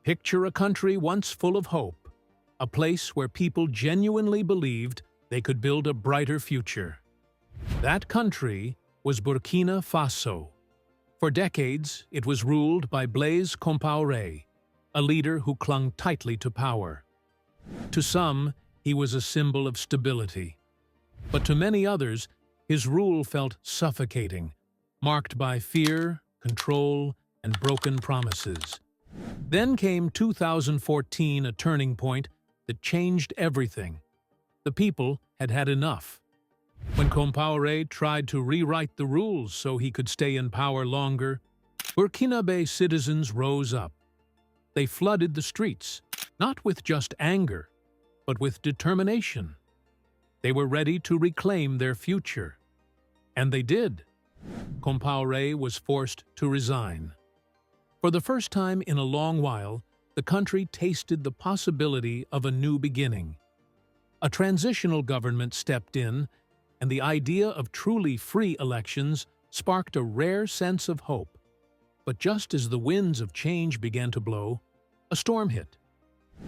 Picture a country once full of hope, a place where people genuinely believed they could build a brighter future. That country was Burkina Faso. For decades, it was ruled by Blaise Compaoré, a leader who clung tightly to power. To some, he was a symbol of stability. But to many others, his rule felt suffocating, marked by fear, control, and broken promises. Then came 2014, a turning point that changed everything. The people had had enough. When Compaoré tried to rewrite the rules so he could stay in power longer, Burkinabe citizens rose up. They flooded the streets, not with just anger, but with determination. They were ready to reclaim their future. And they did. Compaoré was forced to resign. For the first time in a long while, the country tasted the possibility of a new beginning. A transitional government stepped in, and the idea of truly free elections sparked a rare sense of hope. But just as the winds of change began to blow, a storm hit.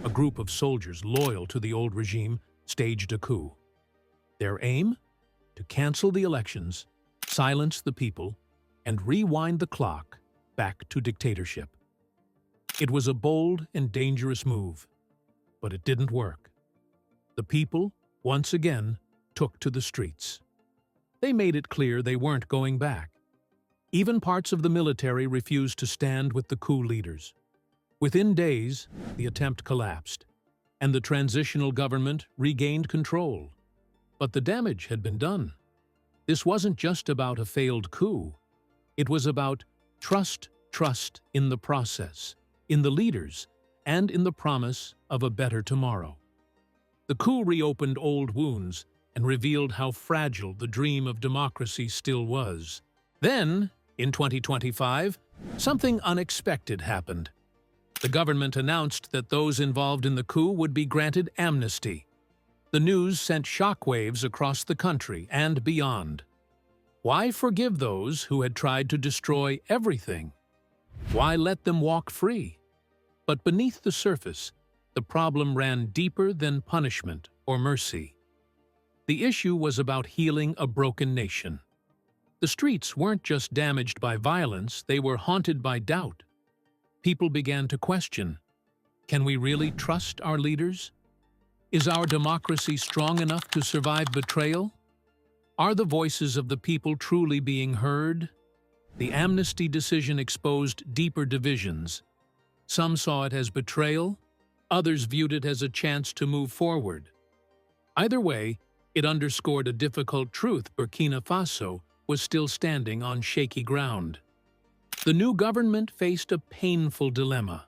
A group of soldiers loyal to the old regime staged a coup. Their aim? To cancel the elections, silence the people, and rewind the clock back to dictatorship. It was a bold and dangerous move, but it didn't work. The people, once again, took to the streets. They made it clear they weren't going back. Even parts of the military refused to stand with the coup leaders. Within days, the attempt collapsed, and the transitional government regained control. But the damage had been done. This wasn't just about a failed coup. It was about trust in the process, in the leaders, and in the promise of a better tomorrow. The coup reopened old wounds and revealed how fragile the dream of democracy still was. Then, in 2025, something unexpected happened. The government announced that those involved in the coup would be granted amnesty. The news sent shockwaves across the country and beyond. Why forgive those who had tried to destroy everything? Why let them walk free? But beneath the surface, the problem ran deeper than punishment or mercy. The issue was about healing a broken nation. The streets weren't just damaged by violence, they were haunted by doubt. People began to question, can we really trust our leaders? Is our democracy strong enough to survive betrayal? Are the voices of the people truly being heard? The amnesty decision exposed deeper divisions. Some saw it as betrayal, others viewed it as a chance to move forward. Either way, it underscored a difficult truth: Burkina Faso was still standing on shaky ground. The new government faced a painful dilemma.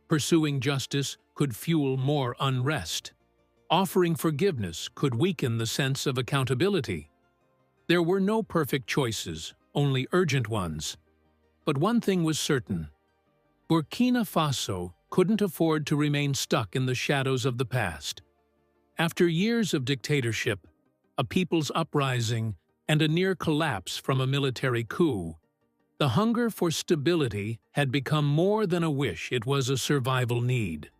Pursuing justice could fuel more unrest. Offering forgiveness could weaken the sense of accountability. There were no perfect choices, only urgent ones. But one thing was certain: Burkina Faso couldn't afford to remain stuck in the shadows of the past. After years of dictatorship, a people's uprising, and a near collapse from a military coup, the hunger for stability had become more than a wish, it was a survival need.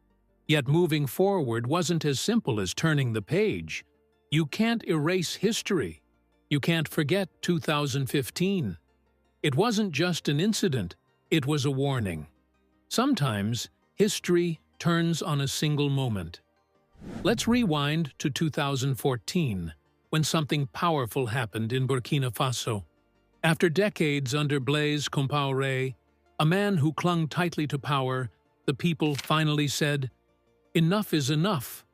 Yet moving forward wasn't as simple as turning the page. You can't erase history. You can't forget 2015. It wasn't just an incident, it was a warning. Sometimes, history turns on a single moment. Let's rewind to 2014, when something powerful happened in Burkina Faso. After decades under Blaise Compaoré, a man who clung tightly to power, the people finally said, "Enough is enough."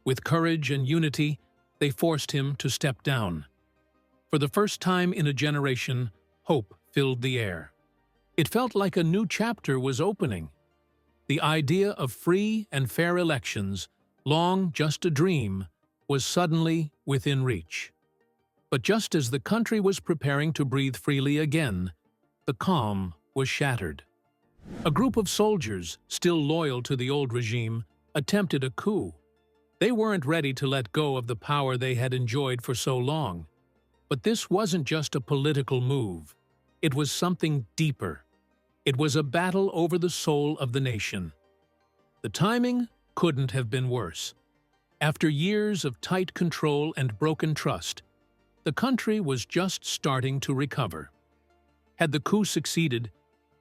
With courage and unity, they forced him to step down. For the first time in a generation, hope filled the air. It felt like a new chapter was opening. The idea of free and fair elections, long just a dream, was suddenly within reach. But just as the country was preparing to breathe freely again, the calm was shattered. A group of soldiers, still loyal to the old regime, attempted a coup. They weren't ready to let go of the power they had enjoyed for so long. But this wasn't just a political move. It was something deeper. It was a battle over the soul of the nation. The timing couldn't have been worse. After years of tight control and broken trust, the country was just starting to recover. Had the coup succeeded,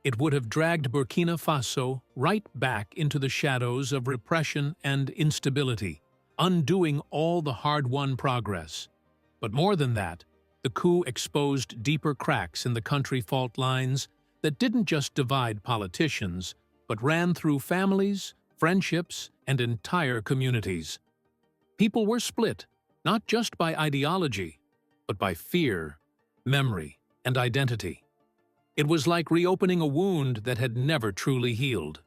it would have dragged Burkina Faso right back into the shadows of repression and instability, undoing all the hard-won progress. But more than that, the coup exposed deeper cracks in the country fault lines that didn't just divide politicians, but ran through families, friendships, and entire communities. People were split, not just by ideology, but by fear, memory, and identity. It was like reopening a wound that had never truly healed.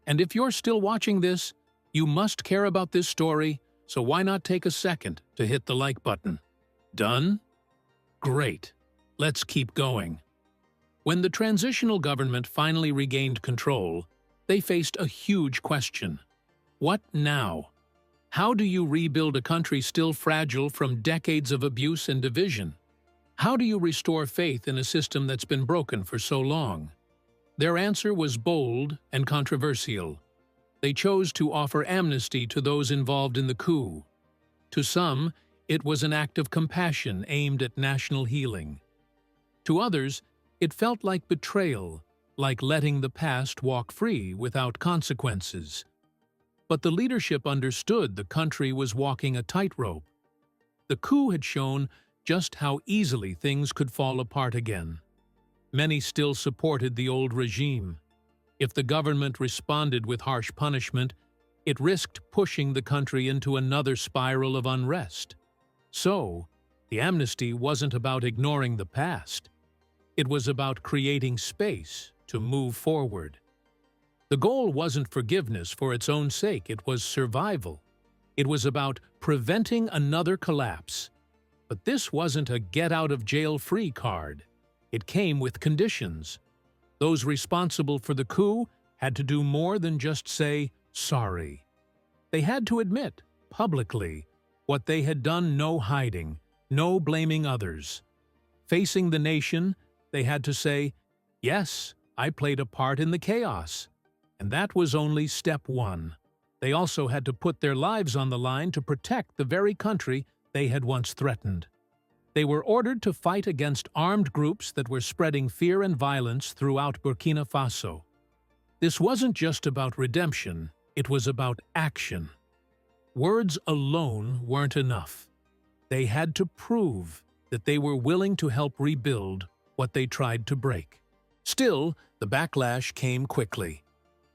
And if you're still watching this, you must care about this story, so why not take a second to hit the like button? Done? Great. Let's keep going. When the transitional government finally regained control, they faced a huge question. What now? How do you rebuild a country still fragile from decades of abuse and division? How do you restore faith in a system that's been broken for so long? Their answer was bold and controversial. They chose to offer amnesty to those involved in the coup. To some, it was an act of compassion aimed at national healing. To others, it felt like betrayal, like letting the past walk free without consequences. But the leadership understood the country was walking a tightrope. The coup had shown just how easily things could fall apart again. Many still supported the old regime. If the government responded with harsh punishment, it risked pushing the country into another spiral of unrest. So, the amnesty wasn't about ignoring the past. It was about creating space to move forward. The goal wasn't forgiveness for its own sake, it was survival. It was about preventing another collapse. But this wasn't a get-out-of-jail-free card. It came with conditions. Those responsible for the coup had to do more than just say, sorry. They had to admit, publicly, what they had done, no hiding, no blaming others. Facing the nation, they had to say, yes, I played a part in the chaos. And that was only step one. They also had to put their lives on the line to protect the very country they had once threatened. They were ordered to fight against armed groups that were spreading fear and violence throughout Burkina Faso. This wasn't just about redemption, it was about action. Words alone weren't enough. They had to prove that they were willing to help rebuild what they tried to break. Still, the backlash came quickly.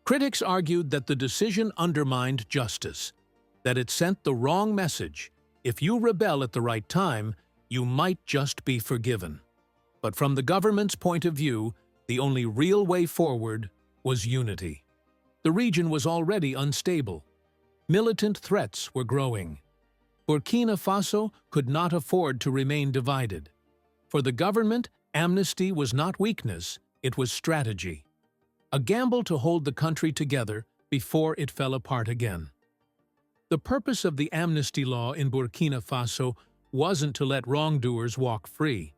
Critics argued that the decision undermined justice, that it sent the wrong message. If you rebel at the right time, you might just be forgiven. But from the government's point of view, the only real way forward was unity. The region was already unstable. Militant threats were growing. Burkina Faso could not afford to remain divided. For the government, amnesty was not weakness, it was strategy. A gamble to hold the country together before it fell apart again. The purpose of the amnesty law in Burkina Faso wasn't to let wrongdoers walk free.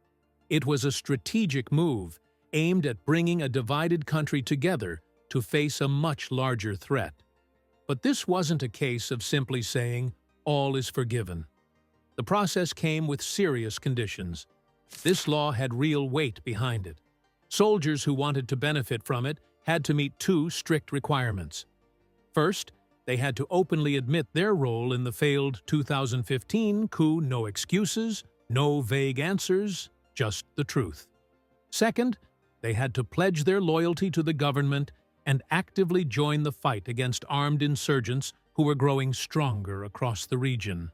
It was a strategic move aimed at bringing a divided country together to face a much larger threat. But this wasn't a case of simply saying, all is forgiven. The process came with serious conditions. This law had real weight behind it. Soldiers who wanted to benefit from it had to meet two strict requirements. First, they had to openly admit their role in the failed 2015 coup. No excuses, no vague answers, just the truth. Second, they had to pledge their loyalty to the government and actively join the fight against armed insurgents who were growing stronger across the region.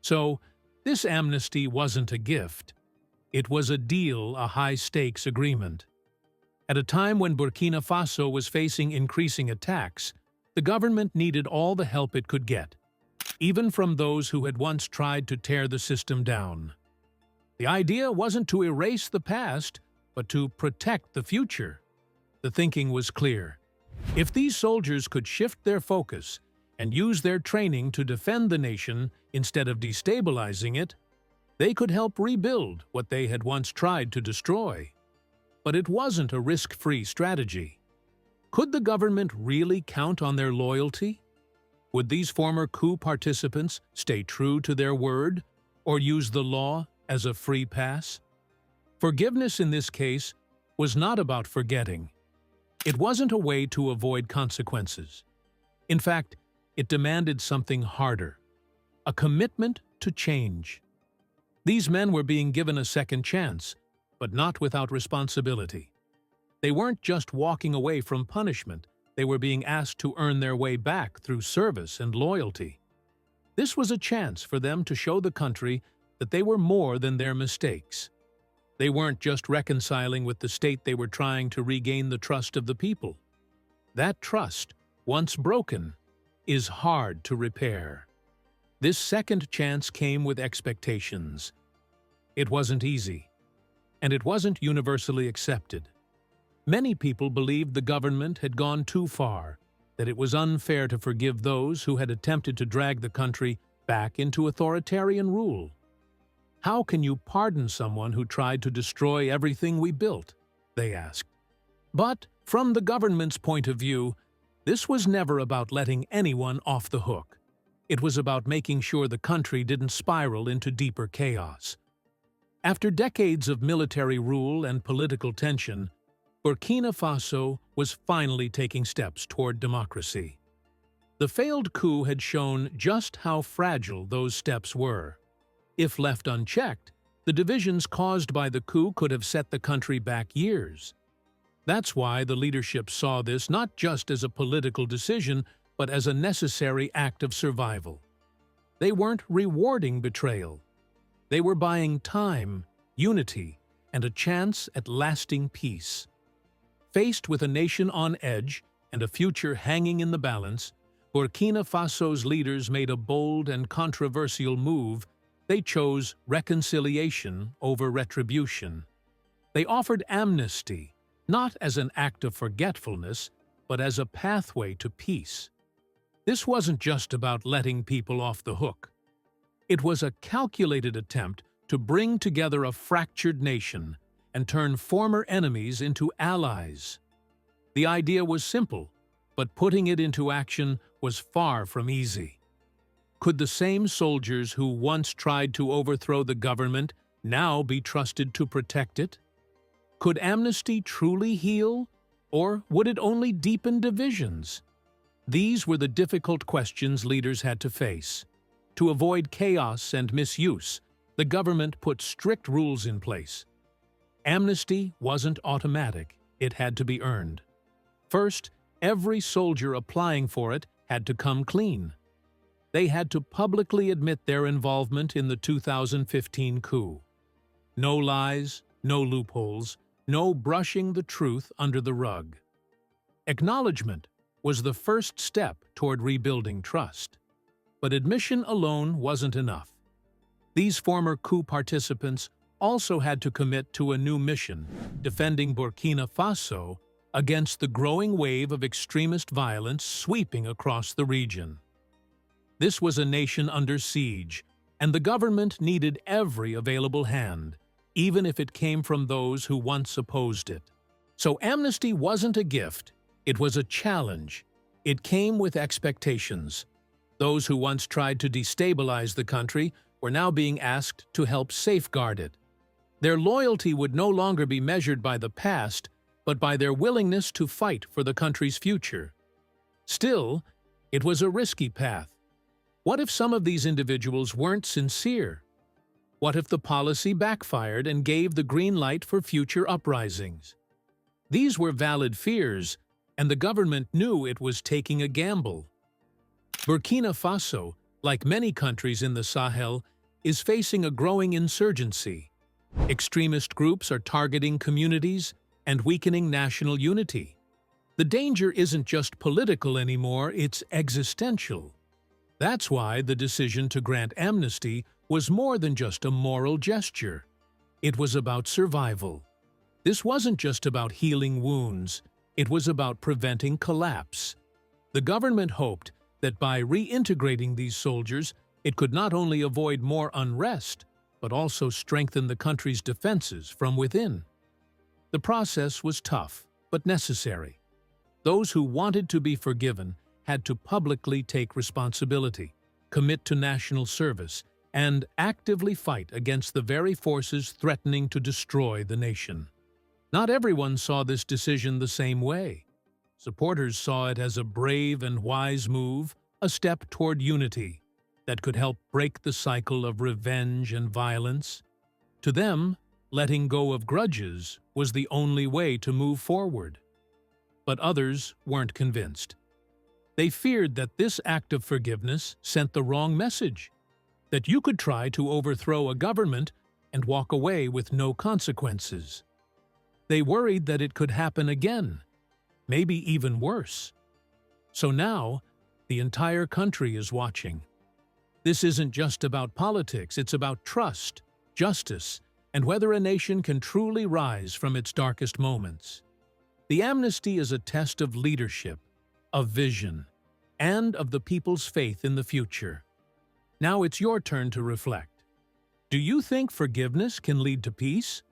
So, this amnesty wasn't a gift. It was a deal, a high-stakes agreement. At a time when Burkina Faso was facing increasing attacks, the government needed all the help it could get, even from those who had once tried to tear the system down. The idea wasn't to erase the past, but to protect the future. The thinking was clear. If these soldiers could shift their focus and use their training to defend the nation instead of destabilizing it, they could help rebuild what they had once tried to destroy. But it wasn't a risk-free strategy. Could the government really count on their loyalty? Would these former coup participants stay true to their word or use the law as a free pass? Forgiveness in this case was not about forgetting. It wasn't a way to avoid consequences. In fact, it demanded something harder, a commitment to change. These men were being given a second chance, but not without responsibility. They weren't just walking away from punishment, they were being asked to earn their way back through service and loyalty. This was a chance for them to show the country that they were more than their mistakes. They weren't just reconciling with the state, they were trying to regain the trust of the people. That trust, once broken, is hard to repair. This second chance came with expectations. It wasn't easy, and it wasn't universally accepted. Many people believed the government had gone too far, that it was unfair to forgive those who had attempted to drag the country back into authoritarian rule. How can you pardon someone who tried to destroy everything we built? They asked. But from the government's point of view, this was never about letting anyone off the hook. It was about making sure the country didn't spiral into deeper chaos. After decades of military rule and political tension, Burkina Faso was finally taking steps toward democracy. The failed coup had shown just how fragile those steps were. If left unchecked, the divisions caused by the coup could have set the country back years. That's why the leadership saw this not just as a political decision, but as a necessary act of survival. They weren't rewarding betrayal. They were buying time, unity, and a chance at lasting peace. Faced with a nation on edge and a future hanging in the balance, Burkina Faso's leaders made a bold and controversial move. They chose reconciliation over retribution. They offered amnesty, not as an act of forgetfulness, but as a pathway to peace. This wasn't just about letting people off the hook. It was a calculated attempt to bring together a fractured nation and turn former enemies into allies. The idea was simple, but putting it into action was far from easy. Could the same soldiers who once tried to overthrow the government now be trusted to protect it? Could amnesty truly heal, or would it only deepen divisions? These were the difficult questions leaders had to face. To avoid chaos and misuse, the government put strict rules in place. Amnesty wasn't automatic, it had to be earned. First, every soldier applying for it had to come clean. They had to publicly admit their involvement in the 2015 coup. No lies, no loopholes, no brushing the truth under the rug. Acknowledgement was the first step toward rebuilding trust. But admission alone wasn't enough. These former coup participants also had to commit to a new mission, defending Burkina Faso against the growing wave of extremist violence sweeping across the region. This was a nation under siege, and the government needed every available hand, even if it came from those who once opposed it. So amnesty wasn't a gift, it was a challenge. It came with expectations. Those who once tried to destabilize the country were now being asked to help safeguard it. Their loyalty would no longer be measured by the past, but by their willingness to fight for the country's future. Still, it was a risky path. What if some of these individuals weren't sincere? What if the policy backfired and gave the green light for future uprisings? These were valid fears, and the government knew it was taking a gamble. Burkina Faso, like many countries in the Sahel, is facing a growing insurgency. Extremist groups are targeting communities and weakening national unity. The danger isn't just political anymore, it's existential. That's why the decision to grant amnesty was more than just a moral gesture. It was about survival. This wasn't just about healing wounds, it was about preventing collapse. The government hoped that by reintegrating these soldiers, it could not only avoid more unrest, but also strengthen the country's defenses from within. The process was tough, but necessary. Those who wanted to be forgiven had to publicly take responsibility, commit to national service, and actively fight against the very forces threatening to destroy the nation. Not everyone saw this decision the same way. Supporters saw it as a brave and wise move, a step toward unity that could help break the cycle of revenge and violence. To them, letting go of grudges was the only way to move forward. But others weren't convinced. They feared that this act of forgiveness sent the wrong message, that you could try to overthrow a government and walk away with no consequences. They worried that it could happen again, maybe even worse. So now, the entire country is watching. This isn't just about politics, it's about trust, justice, and whether a nation can truly rise from its darkest moments. The amnesty is a test of leadership, of vision, and of the people's faith in the future. Now it's your turn to reflect. Do you think forgiveness can lead to peace?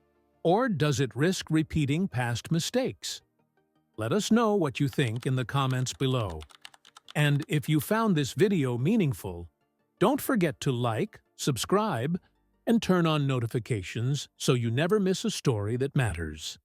Or does it risk repeating past mistakes? Let us know what you think in the comments below. And if you found this video meaningful, don't forget to like, subscribe, and turn on notifications so you never miss a story that matters.